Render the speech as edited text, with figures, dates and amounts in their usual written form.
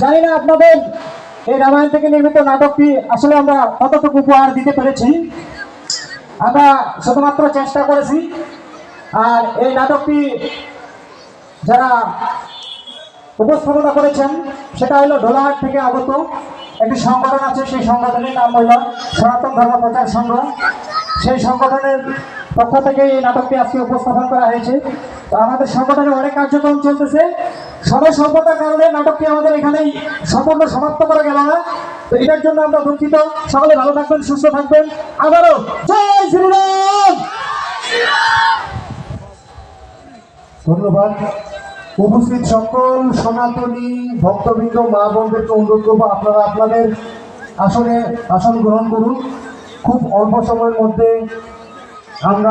জানি না আপনাদের এই রামায়ণ থেকে নির্মিত নাটকটি আসলে আমরা কতটুকু উপহার দিতে পেরেছি। আমরা শুধুমাত্র চেষ্টা করেছি। আর এই নাটকটি যারা উপস্থাপনা করেছেন সেটা হলো ঢোলাহাট থেকে আগত একটি সংগঠন আছে। সেই সংগঠনের নাম হলো সনাতন ধর্ম প্রচার সংঘ। সেই সংগঠনের পক্ষ থেকে এই নাটকটি আজকে উপস্থাপন করা হয়েছে। তো আমাদের সংগঠনে অনেক কার্যক্রম চলতেছে। সময় স্বল্পতার কারণে নাটকটি আমাদের এখানেই সম্পূর্ণ সমাপ্ত করা গেল না। তো এটার জন্য আমরা দুঃখিত। সকলে ভালো থাকবেন, সুস্থ থাকবেন। আবারও জয় শ্রীরাম। ধন্যবাদ। উপস্থিত সকল সনাতনী ভক্তবৃন্দ, মা বোনদেরকে অনুরোধ করবো আপনারা আপনাদের আসনে আসন গ্রহণ করুন। খুব অল্প সময়ের মধ্যে আমরা